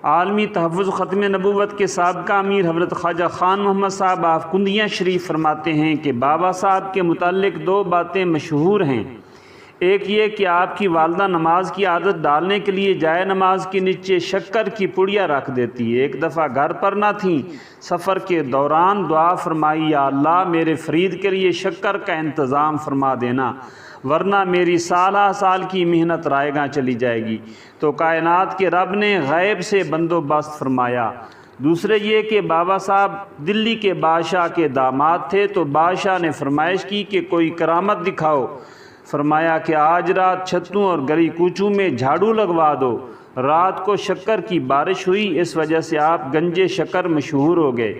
عالمی تحفظ ختم نبوت کے سابقہ امیر حضرت خواجہ خان محمد صاحب آفکندیاں شریف فرماتے ہیں کہ بابا صاحب کے متعلق دو باتیں مشہور ہیں۔ ایک یہ کہ آپ کی والدہ نماز کی عادت ڈالنے کے لیے جائے نماز کے نیچے شکر کی پڑیا رکھ دیتی ہے۔ ایک دفعہ گھر پر نہ تھیں، سفر کے دوران دعا فرمائی، یا اللہ میرے فرید کے لیے شکر کا انتظام فرما دینا، ورنہ میری سالہ سال کی محنت رائے گاں چلی جائے گی۔ تو کائنات کے رب نے غیب سے بندوبست فرمایا۔ دوسرے یہ کہ بابا صاحب دلی کے بادشاہ کے داماد تھے، تو بادشاہ نے فرمائش کی کہ کوئی کرامت دکھاؤ۔ فرمایا کہ آج رات چھتوں اور گلی کوچوں میں جھاڑو لگوا دو۔ رات کو شکر کی بارش ہوئی، اس وجہ سے آپ گنجے شکر مشہور ہو گئے۔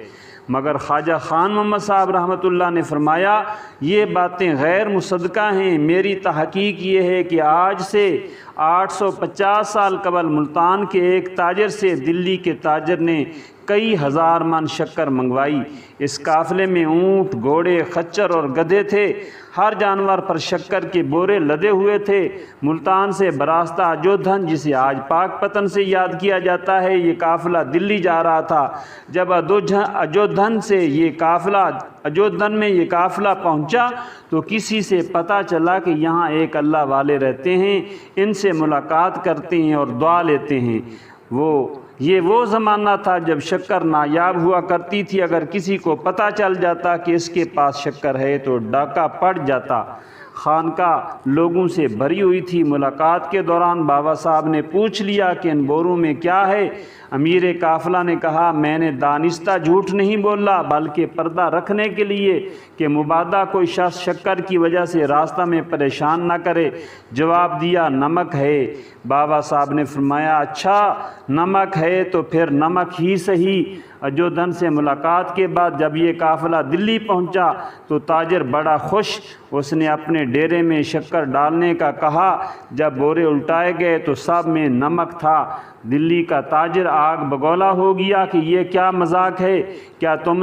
مگر خواجہ خان محمد صاحب رحمۃ اللہ نے فرمایا یہ باتیں غیر مصدقہ ہیں۔ میری تحقیق یہ ہے کہ آج سے 850 سال قبل ملتان کے ایک تاجر سے دلی کے تاجر نے کئی ہزار من شکر منگوائی۔ اس قافلے میں اونٹ، گھوڑے، خچر اور گدھے تھے۔ ہر جانور پر شکر کے بورے لدے ہوئے تھے۔ ملتان سے براستہ اجودھن، جسے آج پاک پتن سے یاد کیا جاتا ہے، یہ قافلہ دلی جا رہا تھا۔ جب اجودھن میں یہ قافلہ پہنچا تو کسی سے پتہ چلا کہ یہاں ایک اللہ والے رہتے ہیں، ان سے ملاقات کرتے ہیں اور دعا لیتے ہیں۔ یہ وہ زمانہ تھا جب شکر نایاب ہوا کرتی تھی۔ اگر کسی کو پتہ چل جاتا کہ اس کے پاس شکر ہے تو ڈاکہ پڑ جاتا۔ خانقاہ لوگوں سے بھری ہوئی تھی۔ ملاقات کے دوران بابا صاحب نے پوچھ لیا کہ ان بوروں میں کیا ہے؟ امیر قافلہ نے کہا میں نے دانستہ جھوٹ نہیں بولا، بلکہ پردہ رکھنے کے لیے کہ مبادا کوئی شخص شکر کی وجہ سے راستہ میں پریشان نہ کرے۔ جواب دیا نمک ہے۔ بابا صاحب نے فرمایا اچھا نمک ہے تو پھر نمک ہی صحیح۔ اجودھن سے ملاقات کے بعد جب یہ قافلہ دلی پہنچا تو تاجر بڑا خوش۔ اس نے اپنے ڈیرے میں شکر ڈالنے کا کہا۔ جب بورے الٹائے گئے تو سب میں نمک تھا۔ دلی کا تاجر آگ بگولا ہو گیا کہ یہ کیا مذاق ہے؟ کیا تم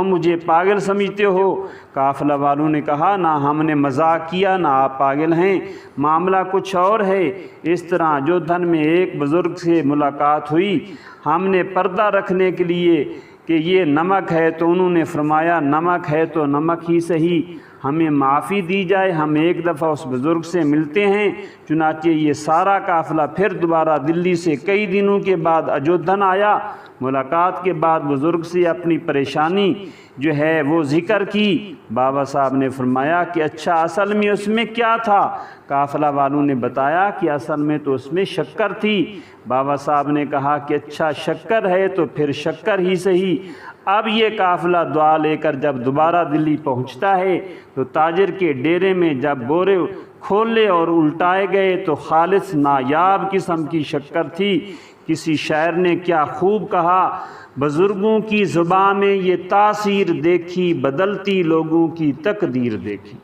مجھے پاگل سمجھتے ہو؟ قافلہ والوں نے کہا نہ ہم نے مذاق کیا نہ آپ پاگل ہیں، معاملہ کچھ اور ہے۔ اس طرح اجودھن میں ایک بزرگ سے ملاقات ہوئی۔ ہم نے پردہ رکھنے کے لیے کہ یہ نمک ہے تو انہوں نے فرمایا نمک ہے تو نمک ہی صحیح، ہمیں معافی دی جائے، ہم ایک دفعہ اس بزرگ سے ملتے ہیں۔ چنانچہ یہ سارا قافلہ پھر دوبارہ دلی سے کئی دنوں کے بعد اجودھن آیا۔ ملاقات کے بعد بزرگ سے اپنی پریشانی جو ہے وہ ذکر کی۔ بابا صاحب نے فرمایا کہ اچھا اصل میں اس میں کیا تھا؟ قافلہ والوں نے بتایا کہ اصل میں تو اس میں شکر تھی۔ بابا صاحب نے کہا کہ اچھا شکر ہے تو پھر شکر ہی صحیح۔ اب یہ قافلہ دعا لے کر جب دوبارہ دلی پہنچتا ہے تو تاجر کے ڈیرے میں جب بورے کھولے اور الٹائے گئے تو خالص نایاب قسم کی شکر تھی۔ کسی شاعر نے کیا خوب کہا، بزرگوں کی زبان میں یہ تاثیر دیکھی، بدلتی لوگوں کی تقدیر دیکھی۔